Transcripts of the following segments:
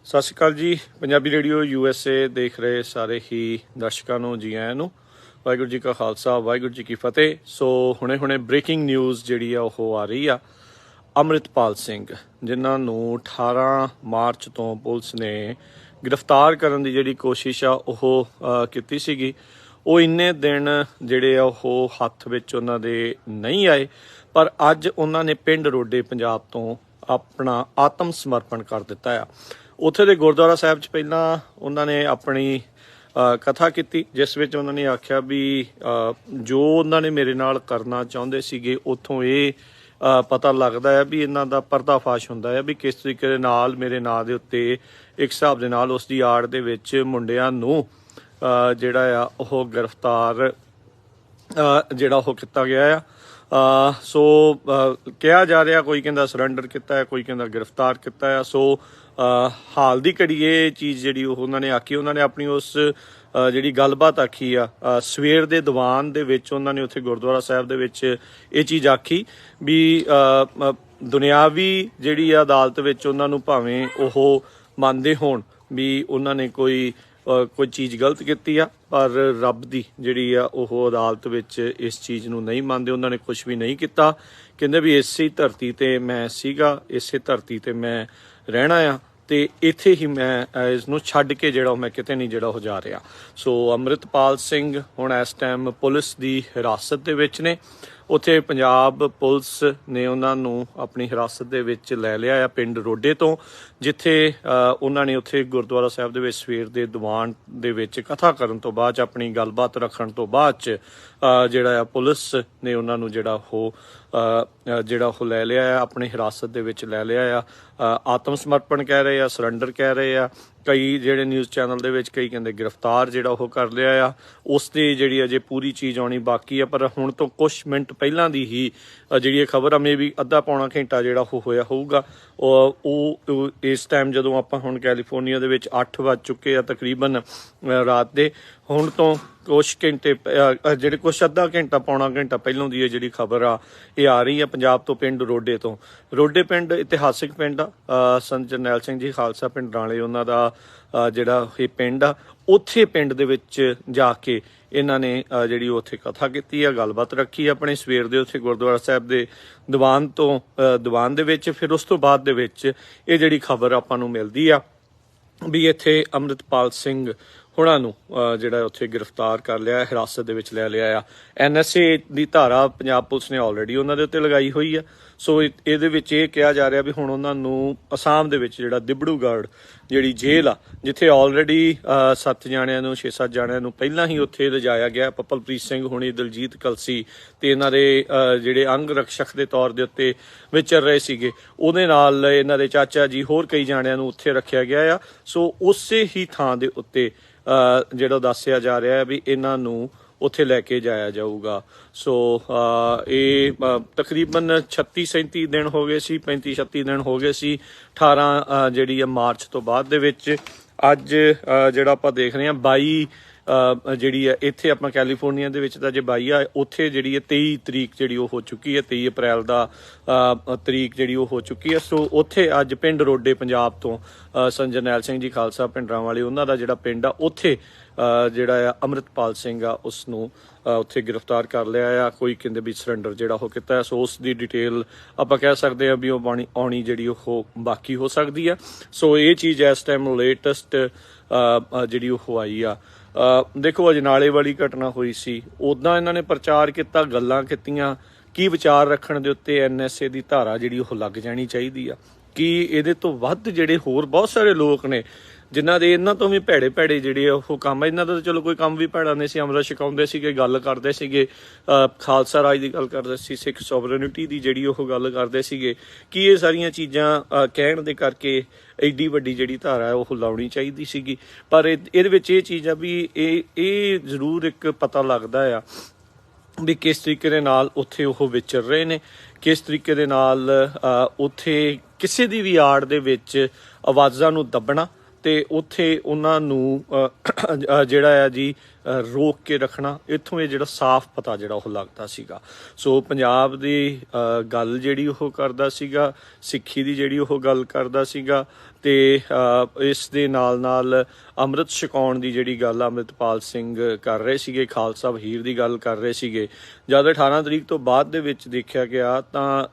ਸਤਿ ਸ਼੍ਰੀ ਅਕਾਲ ਜੀ। Punjabi radio USA ਦੇਖ ਰਹੇ ਸਾਰੇ ਹੀ ਦਰਸ਼ਕਾਂ ਨੂੰ ਜੀ ਆਇਆਂ ਨੂੰ। ਵਾਹਿਗੁਰੂ ਜੀ ਕਾ ਖਾਲਸਾ, ਵਾਹਿਗੁਰੂ ਜੀ ਕੀ ਫਤਿਹ। ਸੋ ਹੁਣੇ ਬ੍ਰੇਕਿੰਗ ਨਿਊਜ਼ ਜਿਹੜੀ ਆ ਉਹ ਆ ਰਹੀ ਆ। ਅੰਮ੍ਰਿਤਪਾਲ ਸਿੰਘ, ਜਿਨ੍ਹਾਂ ਨੂੰ 18 ਮਾਰਚ ਤੋਂ ਪੁਲਿਸ ਨੇ ਗ੍ਰਿਫਤਾਰ ਕਰਨ ਦੀ ਜਿਹੜੀ ਕੋਸ਼ਿਸ਼ ਆ ਉਹ ਕੀਤੀ ਸੀਗੀ, ਉਹ ਇੰਨੇ ਦਿਨ ਜਿਹੜੇ ਆ ਉਹ ਹੱਥ ਵਿੱਚ ਉਹਨਾਂ ਦੇ ਨਹੀਂ ਆਏ। ਪਰ ਅੱਜ ਉਹਨਾਂ ਨੇ ਪਿੰਡ ਰੋਡੇ ਪੰਜਾਬ ਤੋਂ ਆਪਣਾ ਆਤਮ ਸਮਰਪਣ ਕਰ ਦਿੱਤਾ ਆ। ਉੱਥੇ ਦੇ ਗੁਰਦੁਆਰਾ ਸਾਹਿਬ 'ਚ ਪਹਿਲਾਂ ਉਹਨਾਂ ਨੇ ਆਪਣੀ ਕਥਾ ਕੀਤੀ, ਜਿਸ ਵਿੱਚ ਉਹਨਾਂ ਨੇ ਆਖਿਆ ਵੀ ਜੋ ਉਹਨਾਂ ਨੇ ਮੇਰੇ ਨਾਲ ਕਰਨਾ ਚਾਹੁੰਦੇ ਸੀਗੇ, ਉੱਥੋਂ ਇਹ ਪਤਾ ਲੱਗਦਾ ਹੈ ਵੀ ਇਹਨਾਂ ਦਾ ਪਰਦਾਫਾਸ਼ ਹੁੰਦਾ ਹੈ ਵੀ ਕਿਸ ਤਰੀਕੇ ਦੇ ਨਾਲ ਮੇਰੇ ਨਾਂ ਦੇ ਉੱਤੇ ਇੱਕ ਹਿਸਾਬ ਦੇ ਨਾਲ ਉਸ ਦੀ ਆੜ ਦੇ ਵਿੱਚ ਮੁੰਡਿਆਂ ਨੂੰ ਜਿਹੜਾ ਆ ਉਹ ਗ੍ਰਿਫਤਾਰ ਜਿਹੜਾ ਉਹ ਕੀਤਾ ਗਿਆ ਆ। ਸੋ ਕਿਹਾ ਜਾ ਰਿਹਾ, ਕੋਈ ਕਹਿੰਦਾ ਸਰੈਂਡਰ ਕੀਤਾ ਹੈ, ਕੋਈ ਕਹਿੰਦਾ ਗ੍ਰਿਫਤਾਰ ਕੀਤਾ ਆ। ਸੋ ਹਾਲ ਦੀ ਘੜੀ ਇਹ ਚੀਜ਼ ਜਿਹੜੀ ਉਹ ਉਹਨਾਂ ਨੇ ਆਖੀ, ਉਹਨਾਂ ਨੇ ਆਪਣੀ ਉਸ ਜਿਹੜੀ ਗੱਲਬਾਤ ਆਖੀ ਆ ਸਵੇਰ ਦੇ ਦੀਵਾਨ ਦੇ ਵਿੱਚ, ਉਹਨਾਂ ਨੇ ਉੱਥੇ ਗੁਰਦੁਆਰਾ ਸਾਹਿਬ ਦੇ ਵਿੱਚ ਇਹ ਚੀਜ਼ ਆਖੀ ਵੀ ਦੁਨਿਆਵੀ ਜਿਹੜੀ ਆ ਅਦਾਲਤ ਵਿੱਚ ਉਹਨਾਂ ਨੂੰ ਭਾਵੇਂ ਉਹ ਮੰਨਦੇ ਹੋਣ ਵੀ ਉਹਨਾਂ ਨੇ ਕੋਈ ਚੀਜ਼ ਗਲਤ ਕੀਤੀ ਆ, ਪਰ ਰੱਬ ਦੀ ਜਿਹੜੀ ਆ ਉਹ ਅਦਾਲਤ ਵਿੱਚ ਇਸ ਚੀਜ਼ ਨੂੰ ਨਹੀਂ ਮੰਨਦੇ। ਉਹਨਾਂ ਨੇ ਕੁਝ ਵੀ ਨਹੀਂ ਕੀਤਾ। ਕਹਿੰਦੇ ਵੀ ਇਸੇ ਧਰਤੀ ਤੇ ਮੈਂ ਸੀਗਾ, ਇਸੇ ਧਰਤੀ ਤੇ ਮੈਂ ਰਹਿਣਾ ਆ ਤੇ ਇੱਥੇ ਹੀ ਮੈਂ ਇਸ ਨੂੰ ਛੱਡ ਕੇ ਜਿਹੜਾ ਮੈਂ ਕਿਤੇ ਨਹੀਂ ਜਿਹੜਾ ਉਹ ਜਾ ਰਿਹਾ। ਸੋ ਅੰਮ੍ਰਿਤਪਾਲ ਸਿੰਘ ਹੁਣ ਇਸ ਟਾਈਮ ਪੁਲਿਸ ਦੀ ਹਿਰਾਸਤ ਦੇ ਵਿੱਚ ਨੇ। ਉੱਥੇ ਪੰਜਾਬ ਪੁਲਿਸ ਨੇ ਉਹਨਾਂ ਨੂੰ ਆਪਣੀ ਹਿਰਾਸਤ ਦੇ ਵਿੱਚ ਲੈ ਲਿਆ ਆ ਪਿੰਡ ਰੋਡੇ ਤੋਂ, ਜਿੱਥੇ ਉਹਨਾਂ ਨੇ ਉੱਥੇ ਗੁਰਦੁਆਰਾ ਸਾਹਿਬ ਦੇ ਵਿੱਚ ਸਵੇਰ ਦੇ ਦੀਵਾਨ ਦੇ ਵਿੱਚ ਕਥਾ ਕਰਨ ਤੋਂ ਬਾਅਦ ਆਪਣੀ ਗੱਲਬਾਤ ਰੱਖਣ ਤੋਂ ਬਾਅਦ 'ਚ ਜਿਹੜਾ ਆ ਪੁਲਿਸ ਨੇ ਉਹਨਾਂ ਨੂੰ ਜਿਹੜਾ ਉਹ ਲੈ ਲਿਆ ਆ, ਆਪਣੀ ਹਿਰਾਸਤ ਦੇ ਵਿੱਚ ਲੈ ਲਿਆ ਆ। ਆਤਮ ਸਮਰਪਣ ਕਹਿ ਰਹੇ ਆ, ਸਰੈਂਡਰ ਕਹਿ ਰਹੇ ਆ। ਕਈ ਜਿਹੜੇ ਨਿਊਜ਼ ਚੈਨਲ ਦੇ ਵਿੱਚ ਕਈ ਕਹਿੰਦੇ ਗ੍ਰਿਫਤਾਰ ਜਿਹੜਾ ਉਹ ਕਰ ਲਿਆ ਆ। ਉਸ ਦੀ ਜਿਹੜੀ ਅਜੇ ਪੂਰੀ ਚੀਜ਼ ਆਉਣੀ ਬਾਕੀ ਆ, ਪਰ ਹੁਣ ਤੋਂ ਕੁਛ ਮਿੰਟ ਪਹਿਲਾਂ ਦੀ ਹੀ ਜਿਹੜੀ ਇਹ ਖਬਰ ਆ, ਮੇ ਵੀ ਅੱਧਾ ਪੌਣਾ ਘੰਟਾ ਜਿਹੜਾ ਉਹ ਹੋਇਆ ਹੋਊਗਾ। ਉਹ ਇਸ ਟਾਈਮ ਜਦੋਂ ਆਪਾਂ ਹੁਣ ਕੈਲੀਫੋਰਨੀਆ ਦੇ ਵਿੱਚ 8 ਵੱਜ ਚੁੱਕੇ ਆ ਤਕਰੀਬਨ ਰਾਤ ਦੇ, ਹੁਣ ਤੋਂ ਕੁਛ ਘੰਟੇ ਜਿਹੜੇ ਕੁਛ ਅੱਧਾ ਘੰਟਾ ਪੌਣਾ ਘੰਟਾ ਪਹਿਲਾਂ ਦੀ ਇਹ ਜਿਹੜੀ ਖਬਰ ਆ ਇਹ ਆ ਰਹੀ ਆ ਪੰਜਾਬ ਤੋਂ, ਪਿੰਡ ਰੋਡੇ ਤੋਂ। ਰੋਡੇ ਪਿੰਡ ਇਤਿਹਾਸਿਕ ਪਿੰਡ ਆ, ਸੰਤ ਜਰਨੈਲ ਸਿੰਘ ਜੀ ਖਾਲਸਾ ਪਿੰਡਰਾਲੇ ਉਹਨਾਂ ਦਾ ਜਿਹੜਾ ਇਹ ਪਿੰਡ ਆ। ਉੱਥੇ ਪਿੰਡ ਦੇ ਵਿੱਚ ਜਾ ਕੇ ਇਹਨਾਂ ਨੇ ਜਿਹੜੀ ਉੱਥੇ ਕਥਾ ਕੀਤੀ ਆ, ਗੱਲਬਾਤ ਰੱਖੀ ਆਪਣੇ ਸਵੇਰ ਦੇ ਉੱਥੇ ਗੁਰਦੁਆਰਾ ਸਾਹਿਬ ਦੇ ਦੀਵਾਨ ਦੇ ਵਿੱਚ। ਫਿਰ ਉਸ ਤੋਂ ਬਾਅਦ ਦੇ ਵਿੱਚ ਇਹ ਜਿਹੜੀ ਖਬਰ ਆਪਾਂ ਨੂੰ ਮਿਲਦੀ ਆ ਵੀ ਇੱਥੇ ਅੰਮ੍ਰਿਤਪਾਲ ਸਿੰਘ ਹੁਣਾਂ ਨੂੰ ਜਿਹੜਾ ਉੱਥੇ ਗ੍ਰਿਫਤਾਰ ਕਰ ਲਿਆ, ਹਿਰਾਸਤ ਦੇ ਵਿੱਚ ਲੈ ਲਿਆ ਆ। NSA ਦੀ ਧਾਰਾ ਪੰਜਾਬ ਪੁਲਿਸ ਨੇ ਆਲਰੇਡੀ ਉਹਨਾਂ ਦੇ ਉੱਤੇ ਲਗਾਈ ਹੋਈ ਆ। ਸੋ ਇਹਦੇ ਵਿੱਚ ਇਹ ਕਿਹਾ ਜਾ ਰਿਹਾ ਵੀ ਹੁਣ ਉਹਨਾਂ ਨੂੰ ਅਸਾਮ ਦੇ ਵਿੱਚ ਜਿਹੜਾ ਦਿਬੜੂਗੜ੍ਹ ਜਿਹੜੀ ਜੇਲ੍ਹ ਆ, ਜਿੱਥੇ ਆਲਰੇਡੀ 7 ਜਾਣਿਆਂ ਨੂੰ 6-7 ਜਾਣਿਆਂ ਨੂੰ ਪਹਿਲਾਂ ਹੀ ਉੱਥੇ ਲਿਜਾਇਆ ਗਿਆ। ਪੱਪਲਪ੍ਰੀਤ ਸਿੰਘ ਹੁਣੀ, ਦਲਜੀਤ ਕਲਸੀ ਤੇ ਇਹਨਾਂ ਦੇ ਜਿਹੜੇ ਅੰਗ ਰਕਸ਼ਕ ਦੇ ਤੌਰ ਦੇ ਉੱਤੇ ਵਿਚਰ ਰਹੇ ਸੀਗੇ, ਉਹਦੇ ਨਾਲ ਇਹਨਾਂ ਦੇ ਚਾਚਾ ਜੀ ਹੋਰ ਕਈ ਜਾਣਿਆਂ ਨੂੰ ਉੱਥੇ ਰੱਖਿਆ ਗਿਆ ਆ। ਸੋ ਉਸੇ ਹੀ ਥਾਂ ਦੇ ਉੱਤੇ ਜਿਹੜਾ ਦੱਸਿਆ ਜਾ ਰਿਹਾ ਹੈ ਵੀ ਇਹਨਾਂ ਨੂੰ ਉੱਥੇ ਲੈ ਕੇ ਜਾਇਆ ਜਾਊਗਾ। ਸੋ ਇਹ ਤਕਰੀਬਨ 36-37 ਦਿਨ ਹੋ ਗਏ ਸੀ, 35-36 ਦਿਨ ਹੋ ਗਏ ਸੀ 18 ਜਿਹੜੀ ਆ ਮਾਰਚ ਤੋਂ ਬਾਅਦ ਦੇ ਵਿੱਚ। ਅੱਜ ਜਿਹੜਾ ਆਪਾਂ ਦੇਖ ਰਹੇ ਹਾਂ 22 ਜਿਹੜੀ ਆ ਇੱਥੇ ਆਪਾਂ ਕੈਲੀਫੋਰਨੀਆ ਦੇ ਵਿੱਚ ਤਾਂ ਜੇ 22 ਆ, ਉੱਥੇ ਜਿਹੜੀ ਹੈ 23 ਤਰੀਕ ਜਿਹੜੀ ਉਹ ਹੋ ਚੁੱਕੀ ਹੈ, 23 ਅਪ੍ਰੈਲ ਦਾ ਤਰੀਕ ਜਿਹੜੀ ਉਹ ਹੋ ਚੁੱਕੀ ਹੈ। ਸੋ ਉੱਥੇ ਅੱਜ ਪਿੰਡ ਰੋਡੇ ਪੰਜਾਬ ਤੋਂ ਸੰਤ ਜਰਨੈਲ ਸਿੰਘ ਜੀ ਖਾਲਸਾ ਪਿੰਡਰਾਂਵਾਲੇ ਉਹਨਾਂ ਦਾ ਜਿਹੜਾ ਪਿੰਡ ਆ, ਉੱਥੇ ਜਿਹੜਾ ਆ ਅੰਮ੍ਰਿਤਪਾਲ ਸਿੰਘ ਆ ਉਸ ਨੂੰ ਉੱਥੇ ਗ੍ਰਿਫਤਾਰ ਕਰ ਲਿਆ ਆ। ਕੋਈ ਕਹਿੰਦੇ ਵੀ ਸਰੈਂਡਰ ਜਿਹੜਾ ਉਹ ਕੀਤਾ ਹੈ। ਸੋ ਉਸ ਦੀ ਡਿਟੇਲ ਆਪਾਂ ਕਹਿ ਸਕਦੇ ਹਾਂ ਵੀ ਉਹ ਆਉਣੀ ਜਿਹੜੀ ਉਹ ਬਾਕੀ ਹੋ ਸਕਦੀ ਆ। ਸੋ ਇਹ ਚੀਜ਼ ਇਸ ਟਾਈਮ ਲੇਟੈਸਟ ਜਿਹੜੀ ਉਹ ਆਈ ਆ। ਦੇਖੋ ਅਜਨਾਲੇ ਵਾਲੀ ਘਟਨਾ ਹੋਈ ਸੀ, ਉੱਦਾਂ ਇਹਨਾਂ ਨੇ ਪ੍ਰਚਾਰ ਕੀਤਾ, ਗੱਲਾਂ ਕੀਤੀਆਂ ਕੀ ਵਿਚਾਰ ਰੱਖਣ ਦੇ ਉੱਤੇ NSA ਦੀ ਧਾਰਾ ਜਿਹੜੀ ਉਹ ਲੱਗ ਜਾਣੀ ਚਾਹੀਦੀ ਆ। ਕਿ ਇਹਦੇ ਤੋਂ ਵੱਧ ਜਿਹੜੇ ਹੋਰ ਬਹੁਤ ਸਾਰੇ ਲੋਕ ਨੇ ਜਿਨ੍ਹਾਂ ਦੇ ਇਹਨਾਂ ਤੋਂ ਵੀ ਭੈੜੇ ਜਿਹੜੇ ਉਹ ਕੰਮ, ਇਹਨਾਂ ਦਾ ਤਾਂ ਚਲੋ ਕੋਈ ਕੰਮ ਵੀ ਭੈੜਾ ਨਹੀਂ ਸੀ, ਅੰਮ੍ਰਿਤ ਛਕਾਉਂਦੇ ਸੀਗੇ, ਗੱਲ ਕਰਦੇ ਸੀਗੇ, ਖਾਲਸਾ ਰਾਜ ਦੀ ਗੱਲ ਕਰਦੇ ਸੀ, ਸਿੱਖ ਸੋਵਰਨਿਟੀ ਦੀ ਜਿਹੜੀ ਉਹ ਗੱਲ ਕਰਦੇ ਸੀਗੇ। ਕਿ ਇਹ ਸਾਰੀਆਂ ਚੀਜ਼ਾਂ ਕਹਿਣ ਦੇ ਕਰਕੇ ਐਡੀ ਵੱਡੀ ਜਿਹੜੀ ਧਾਰਾ ਹੈ ਉਹ ਲਾਉਣੀ ਚਾਹੀਦੀ ਸੀਗੀ। ਪਰ ਇਹਦੇ ਵਿੱਚ ਇਹ ਚੀਜ਼ ਆ ਵੀ ਇਹ ਜ਼ਰੂਰ ਇੱਕ ਪਤਾ ਲੱਗਦਾ ਆ ਵੀ ਕਿਸ ਤਰੀਕੇ ਦੇ ਨਾਲ ਉੱਥੇ ਉਹ ਵਿਚਰ ਰਹੇ ਨੇ, ਕਿਸ ਤਰੀਕੇ ਦੇ ਨਾਲ ਉੱਥੇ ਕਿਸੇ ਦੀ ਵੀ ਆੜ ਦੇ ਵਿੱਚ ਆਵਾਜ਼ਾਂ ਨੂੰ ਦੱਬਣਾ ਤੇ ਉੱਥੇ ਉਹਨਾਂ ਨੂੰ ਜਿਹੜਾ ਆ ਜੀ ਰੋਕ ਕੇ ਰੱਖਣਾ। ਇੱਥੋਂ ਇਹ ਜਿਹੜਾ ਸਾਫ਼ ਪਤਾ ਜਿਹੜਾ ਉਹ ਲੱਗਦਾ ਸੀਗਾ। ਸੋ ਪੰਜਾਬ ਦੀ ਗੱਲ ਜਿਹੜੀ ਉਹ ਕਰਦਾ ਸੀਗਾ, ਸਿੱਖੀ ਦੀ ਜਿਹੜੀ ਉਹ ਗੱਲ ਕਰਦਾ ਸੀਗਾ ਤੇ ਇਸ ਦੇ ਨਾਲ ਅੰਮ੍ਰਿਤ ਛਕਾਉਣ ਦੀ ਜਿਹੜੀ ਗੱਲ ਅੰਮ੍ਰਿਤਪਾਲ ਸਿੰਘ ਕਰ ਰਹੇ ਸੀਗੇ, ਖਾਲਸਾ ਵਹੀਰ ਦੀ ਗੱਲ ਕਰ ਰਹੇ ਸੀਗੇ। ਜਦ 18 ਤਰੀਕ ਤੋਂ ਬਾਅਦ ਦੇ ਵਿੱਚ ਦੇਖਿਆ ਗਿਆ ਤਾਂ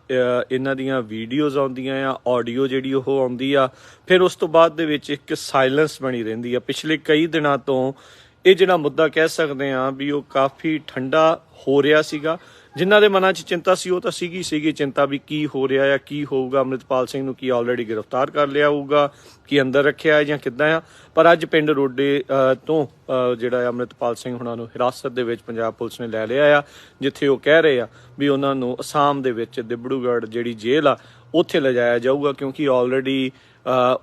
ਇਹਨਾਂ ਦੀਆਂ ਵੀਡੀਓਜ਼ ਆਉਂਦੀਆਂ ਆ, ਆਡੀਓ ਜਿਹੜੀ ਉਹ ਆਉਂਦੀ ਆ, ਫਿਰ ਉਸ ਤੋਂ ਬਾਅਦ ਦੇ ਵਿੱਚ ਇੱਕ ਸਾਇਲੈਂਸ ਬਣੀ ਰਹਿੰਦੀ ਆ। ਪਿਛਲੇ ਕਈ ਦਿਨਾਂ ਤੋਂ ਇਹ ਜਿਹੜਾ ਮੁੱਦਾ ਕਹਿ ਸਕਦੇ ਹਾਂ ਵੀ ਉਹ ਕਾਫੀ ਠੰਡਾ ਹੋ ਰਿਹਾ ਸੀਗਾ। ਜਿਨ੍ਹਾਂ ਦੇ ਮਨਾਂ 'ਚ ਚਿੰਤਾ ਸੀ ਉਹ ਤਾਂ ਸੀਗੀ ਚਿੰਤਾ ਵੀ ਕੀ ਹੋ ਰਿਹਾ ਆ, ਕੀ ਹੋਊਗਾ, ਅੰਮ੍ਰਿਤਪਾਲ ਸਿੰਘ ਨੂੰ ਕੀ ਆਲਰੇਡੀ ਗ੍ਰਿਫਤਾਰ ਕਰ ਲਿਆ ਹੋਊਗਾ, ਕੀ ਅੰਦਰ ਰੱਖਿਆ ਹੈ ਜਾਂ ਕਿੱਦਾਂ ਆ। ਪਰ ਅੱਜ ਪਿੰਡ ਰੋਡੇ ਤੋਂ ਜਿਹੜਾ ਅੰਮ੍ਰਿਤਪਾਲ ਸਿੰਘ ਹੁਣਾਂ ਨੂੰ ਹਿਰਾਸਤ ਦੇ ਵਿੱਚ ਪੰਜਾਬ ਪੁਲਿਸ ਨੇ ਲੈ ਲਿਆ ਆ, ਜਿੱਥੇ ਉਹ ਕਹਿ ਰਹੇ ਆ ਵੀ ਉਹਨਾਂ ਨੂੰ ਅਸਾਮ ਦੇ ਵਿੱਚ ਦਿਬੜੂਗੜ੍ਹ ਜਿਹੜੀ ਜੇਲ੍ਹ ਆ ਉੱਥੇ ਲਿਜਾਇਆ ਜਾਊਗਾ, ਕਿਉਂਕਿ ਆਲਰੇਡੀ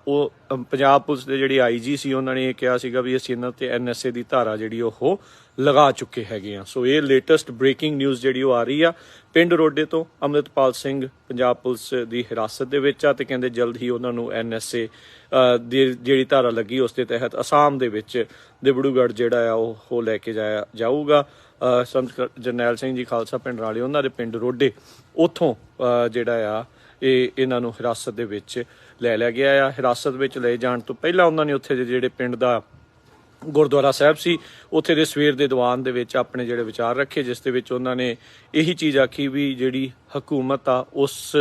ਉਹ ਪੰਜਾਬ ਪੁਲਿਸ ਦੇ ਜਿਹੜੇ IG ਸੀ ਉਹਨਾਂ ਨੇ ਇਹ ਕਿਹਾ ਸੀਗਾ ਵੀ ਅਸੀਂ ਇਹਨਾਂ ਤੇ NSA ਦੀ ਧਾਰਾ ਜਿਹੜੀ ਉਹ ਲਗਾ ਚੁੱਕੇ ਹੈਗੇ ਆ। ਸੋ ਇਹ ਲੇਟੈਸਟ ਬ੍ਰੇਕਿੰਗ ਨਿਊਜ਼ ਜਿਹੜੀ ਉਹ ਆ ਰਹੀ ਆ ਪਿੰਡ ਰੋਡੇ ਤੋਂ। ਅੰਮ੍ਰਿਤਪਾਲ ਸਿੰਘ ਪੰਜਾਬ ਪੁਲਿਸ ਦੀ ਹਿਰਾਸਤ ਦੇ ਵਿੱਚ ਆ ਤੇ ਕਹਿੰਦੇ ਜਲਦ ਹੀ ਉਹਨਾਂ ਨੂੰ NSA ਦੀ ਜਿਹੜੀ ਧਾਰਾ ਲੱਗੀ ਉਸ ਦੇ ਤਹਿਤ ਅਸਾਮ ਦੇ ਵਿੱਚ ਦਿਬੜੂਗੜ੍ਹ ਜਿਹੜਾ ਆ ਉਹ ਲੈ ਕੇ ਜਾਊਗਾ। ਸੰਤ ਜਰਨੈਲ ਸਿੰਘ ਜੀ ਖਾਲਸਾ ਪਿੰਡ ਵਾਲੇ ਉਹਨਾਂ ਦੇ ਪਿੰਡ ਰੋਡੇ ਉੱਥੋਂ ਜਿਹੜਾ ਆ ਇਹਨਾਂ ਨੂੰ ਹਿਰਾਸਤ ਦੇ ਵਿੱਚ ਲੈ ਲਿਆ ਗਿਆ ਆ। ਹਿਰਾਸਤ ਵਿੱਚ ਲਏ ਜਾਣ ਤੋਂ ਪਹਿਲਾਂ ਉਹਨਾਂ ਨੇ ਉੱਥੇ ਦੇ ਜਿਹੜੇ ਪਿੰਡ ਦਾ ਗੁਰਦੁਆਰਾ ਸਾਹਿਬ ਸੀ ਉੱਥੇ ਦੇ ਸਵੇਰ ਦੇ ਦੀਵਾਨ ਦੇ ਵਿੱਚ ਆਪਣੇ ਜਿਹੜੇ ਵਿਚਾਰ ਰੱਖੇ, ਜਿਸ ਦੇ ਵਿੱਚ ਉਹਨਾਂ ਨੇ ਇਹੀ ਚੀਜ਼ ਆਖੀ ਵੀ ਜਿਹੜੀ ਹਕੂਮਤ ਆ ਉਸ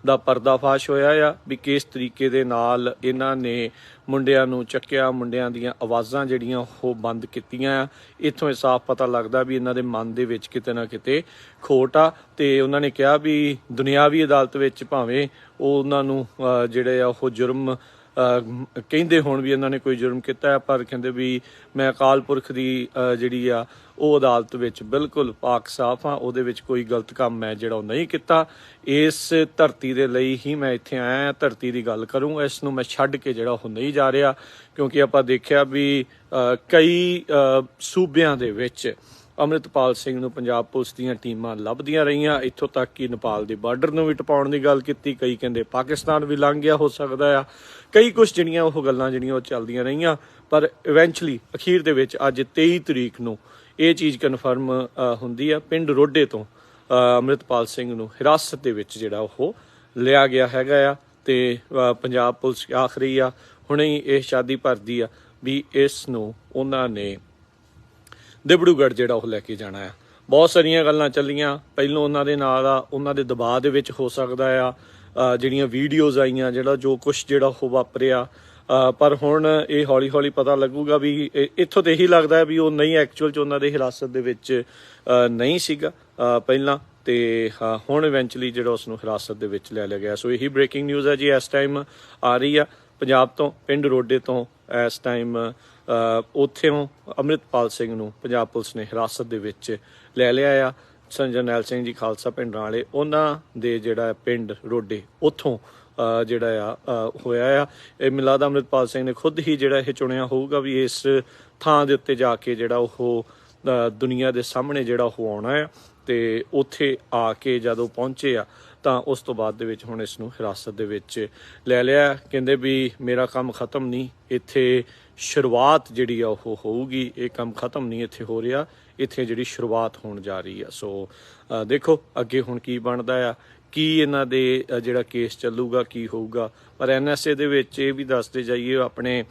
ਦਾ ਪਰਦਾਫਾਸ਼ ਹੋਇਆ ਆ ਵੀ ਕਿਸ ਤਰੀਕੇ ਦੇ ਨਾਲ ਇਹਨਾਂ ਨੇ ਮੁੰਡਿਆਂ ਨੂੰ ਚੱਕਿਆ, ਮੁੰਡਿਆਂ ਦੀਆਂ ਆਵਾਜ਼ਾਂ ਜਿਹੜੀਆਂ ਉਹ ਬੰਦ ਕੀਤੀਆਂ ਆ। ਇੱਥੋਂ ਇਹ ਸਾਫ਼ ਪਤਾ ਲੱਗਦਾ ਵੀ ਇਹਨਾਂ ਦੇ ਮਨ ਦੇ ਵਿੱਚ ਕਿਤੇ ਨਾ ਕਿਤੇ ਖੋਟ ਆ। ਤੇ ਉਹਨਾਂ ਨੇ ਕਿਹਾ ਵੀ ਦੁਨਿਆਵੀ ਅਦਾਲਤ ਵਿੱਚ ਭਾਵੇਂ ਉਹ ਉਹਨਾਂ ਨੂੰ ਜਿਹੜੇ ਆ ਉਹ ਜੁਰਮ ਕਹਿੰਦੇ ਹੋਣ ਵੀ ਇਹਨਾਂ ਨੇ ਕੋਈ ਜੁਰਮ ਕੀਤਾ, ਪਰ ਕਹਿੰਦੇ ਵੀ ਮੈਂ ਅਕਾਲ ਪੁਰਖ ਦੀ ਜਿਹੜੀ ਆ ਉਹ ਅਦਾਲਤ ਵਿੱਚ ਬਿਲਕੁਲ ਪਾਕ ਸਾਫ਼ ਹਾਂ, ਉਹਦੇ ਵਿੱਚ ਕੋਈ ਗਲਤ ਕੰਮ ਮੈਂ ਜਿਹੜਾ ਉਹ ਨਹੀਂ ਕੀਤਾ। ਇਸ ਧਰਤੀ ਦੇ ਲਈ ਹੀ ਮੈਂ ਇੱਥੇ ਆਇਆ, ਧਰਤੀ ਦੀ ਗੱਲ ਕਰੂੰ, ਇਸ ਨੂੰ ਮੈਂ ਛੱਡ ਕੇ ਜਿਹੜਾ ਉਹ ਨਹੀਂ ਜਾ ਰਿਹਾ। ਕਿਉਂਕਿ ਆਪਾਂ ਦੇਖਿਆ ਵੀ ਕਈ ਸੂਬਿਆਂ ਦੇ ਵਿੱਚ ਅੰਮ੍ਰਿਤਪਾਲ ਸਿੰਘ ਨੂੰ ਪੰਜਾਬ ਪੁਲਿਸ ਦੀਆਂ ਟੀਮਾਂ ਲੱਭਦੀਆਂ ਰਹੀਆਂ, ਇੱਥੋਂ ਤੱਕ ਕਿ ਨੇਪਾਲ ਦੇ ਬਾਰਡਰ ਨੂੰ ਵੀ ਟਪਾਉਣ ਦੀ ਗੱਲ ਕੀਤੀ, ਕਈ ਕਹਿੰਦੇ ਪਾਕਿਸਤਾਨ ਵੀ ਲੰਘ ਗਿਆ ਹੋ ਸਕਦਾ ਆ, ਕਈ ਕੁਛ ਜਿਹੜੀਆਂ ਉਹ ਗੱਲਾਂ ਜਿਹੜੀਆਂ ਉਹ ਚੱਲਦੀਆਂ ਰਹੀਆਂ। ਪਰ ਇਵੈਂਚੁਅਲੀ ਅਖੀਰ ਦੇ ਵਿੱਚ ਅੱਜ 23 ਤਰੀਕ ਨੂੰ ਇਹ ਚੀਜ਼ ਕਨਫਰਮ ਹੁੰਦੀ ਆ, ਪਿੰਡ ਰੋਡੇ ਤੋਂ ਅੰਮ੍ਰਿਤਪਾਲ ਸਿੰਘ ਨੂੰ ਹਿਰਾਸਤ ਦੇ ਵਿੱਚ ਜਿਹੜਾ ਉਹ ਲਿਆ ਗਿਆ ਹੈਗਾ ਆ। ਤੇ ਪੰਜਾਬ ਪੁਲਿਸ ਆਖਰੀ ਆ ਹੁਣੇ ਹੀ ਇਹ ਸ਼ਾਦੀ ਭਰਦੀ ਆ ਵੀ ਇਸ ਨੂੰ ਉਹਨਾਂ ਨੇ ਦਿਬੜੂਗੜ੍ਹ ਜਿਹੜਾ ਉਹ ਲੈ ਕੇ ਜਾਣਾ ਆ। ਬਹੁਤ ਸਾਰੀਆਂ ਗੱਲਾਂ ਚੱਲੀਆਂ, ਪਹਿਲੋਂ ਉਹਨਾਂ ਦੇ ਨਾਲ ਆ, ਉਹਨਾਂ ਦੇ ਦਬਾਅ ਦੇ ਵਿੱਚ ਹੋ ਸਕਦਾ ਆ ਜਿਹੜੀਆਂ ਵੀਡੀਓਜ਼ ਆਈਆਂ, ਜਿਹੜਾ ਜੋ ਕੁਛ ਜਿਹੜਾ ਉਹ ਵਾਪਰਿਆ। ਪਰ ਹੁਣ ਇਹ ਹੌਲੀ ਹੌਲੀ ਪਤਾ ਲੱਗੂਗਾ ਵੀ ਇੱਥੋਂ ਤੇ ਇਹੀ ਲੱਗਦਾ ਹੈ ਵੀ ਉਹ ਨਹੀਂ ਐਕਚੁਅਲ 'ਚ ਉਹਨਾਂ ਦੇ ਹਿਰਾਸਤ ਦੇ ਵਿੱਚ ਨਹੀਂ ਸੀਗਾ ਪਹਿਲਾਂ, ਤੇ ਹੁਣ ਇਵੈਂਚੁਅਲੀ ਜਿਹੜਾ ਉਸ ਨੂੰ ਹਿਰਾਸਤ ਦੇ ਵਿੱਚ ਲੈ ਲਿਆ ਗਿਆ। ਸੋ ਇਹੀ ਬ੍ਰੇਕਿੰਗ ਨਿਊਜ਼ ਹੈ ਜੀ ਇਸ ਟਾਈਮ ਆ ਰਹੀ ਆ ਪੰਜਾਬ ਤੋਂ, ਪਿੰਡ ਰੋਡੇ ਤੋਂ। ਇਸ ਟਾਈਮ ਉੱਥੋਂ ਅੰਮ੍ਰਿਤਪਾਲ ਸਿੰਘ ਨੂੰ ਪੰਜਾਬ ਪੁਲਿਸ ਨੇ ਹਿਰਾਸਤ ਦੇ ਵਿੱਚ ਲੈ ਲਿਆ ਆ। ਸੰਤ ਜਰਨੈਲ ਸਿੰਘ ਜੀ ਖਾਲਸਾ ਪਿੰਡ ਵਾਲੇ ਉਹਨਾਂ ਦੇ ਜਿਹੜਾ ਪਿੰਡ ਰੋਡੇ ਉੱਥੋਂ ਜਿਹੜਾ ਆ ਹੋਇਆ ਆ। ਇਹ ਮਿਲਾਦ ਅੰਮ੍ਰਿਤਪਾਲ ਸਿੰਘ ਨੇ ਖੁਦ ਹੀ ਜਿਹੜਾ ਇਹ ਚੁਣਿਆ ਹੋਊਗਾ ਵੀ ਇਸ ਥਾਂ ਦੇ ਉੱਤੇ ਜਾ ਕੇ ਜਿਹੜਾ ਉਹ ਦੁਨੀਆ ਦੇ ਸਾਹਮਣੇ ਜਿਹੜਾ ਉਹ ਆਉਣਾ ਆ। ਤੇ ਉੱਥੇ ਆ ਕੇ ਜਦੋਂ ਪਹੁੰਚੇ ਆ ਤਾਂ ਉਸ ਤੋਂ ਬਾਅਦ ਦੇ ਵਿੱਚ ਹੁਣ ਇਸ ਨੂੰ ਹਿਰਾਸਤ ਦੇ ਵਿੱਚ ਲੈ ਲਿਆ। ਕਹਿੰਦੇ ਵੀ ਮੇਰਾ ਕੰਮ ਖਤਮ ਨਹੀਂ, ਇੱਥੇ ਸ਼ੁਰੂਆਤ ਜਿਹੜੀ ਆ ਉਹ ਹੋਊਗੀ, ਇਹ ਕੰਮ ਖਤਮ ਨਹੀਂ ਇੱਥੇ ਹੋ ਰਿਹਾ, ਇੱਥੇ ਜਿਹੜੀ ਸ਼ੁਰੂਆਤ ਹੋਣ ਜਾ ਰਹੀ ਆ। ਸੋ ਦੇਖੋ ਅੱਗੇ ਹੁਣ ਕੀ ਬਣਦਾ ਆ, ਕੀ ਇਹਨਾਂ ਦੇ ਜਿਹੜਾ ਕੇਸ ਚੱਲੂਗਾ, ਕੀ ਹੋਊਗਾ। ਪਰ NSA ਦੇ ਵਿੱਚ ਇਹ ਵੀ ਦੱਸਦੇ ਜਾਈਏ ਆਪਣੇ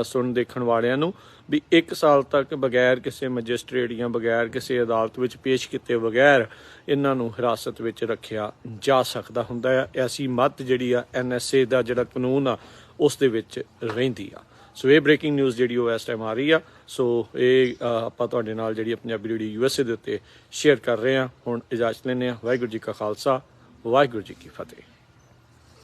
ਸੁਣ ਦੇਖਣ ਵਾਲਿਆਂ ਨੂੰ ਵੀ 1 ਸਾਲ ਤੱਕ ਬਗੈਰ ਕਿਸੇ ਮੈਜਿਸਟ੍ਰੇਟ ਜਾਂ ਬਗੈਰ ਕਿਸੇ ਅਦਾਲਤ ਵਿੱਚ ਪੇਸ਼ ਕੀਤੇ ਬਗੈਰ ਇਹਨਾਂ ਨੂੰ ਹਿਰਾਸਤ ਵਿੱਚ ਰੱਖਿਆ ਜਾ ਸਕਦਾ ਹੁੰਦਾ ਆ। ਐਸੀ ਮੱਤ ਜਿਹੜੀ ਆ NSA ਦਾ ਜਿਹੜਾ ਕਾਨੂੰਨ ਆ ਉਸ ਦੇ ਵਿੱਚ ਰਹਿੰਦੀ ਆ। ਸੋ ਇਹ ਬ੍ਰੇਕਿੰਗ ਨਿਊਜ਼ ਜਿਹੜੀ ਉਹ ਇਸ ਟਾਈਮ ਆ ਰਹੀ ਆ। ਸੋ ਇਹ ਆਪਾਂ ਤੁਹਾਡੇ ਨਾਲ ਜਿਹੜੀ ਪੰਜਾਬੀ ਰੇਡੀਓ USA ਦੇ ਉੱਤੇ ਸ਼ੇਅਰ ਕਰ ਰਹੇ ਹਾਂ। ਹੁਣ ਇਜਾਜ਼ਤ ਲੈਂਦੇ ਹਾਂ। ਵਾਹਿਗੁਰੂ ਜੀ ਕਾ ਖਾਲਸਾ, ਵਾਹਿਗੁਰੂ ਜੀ ਕੀ ਫਤਿਹ।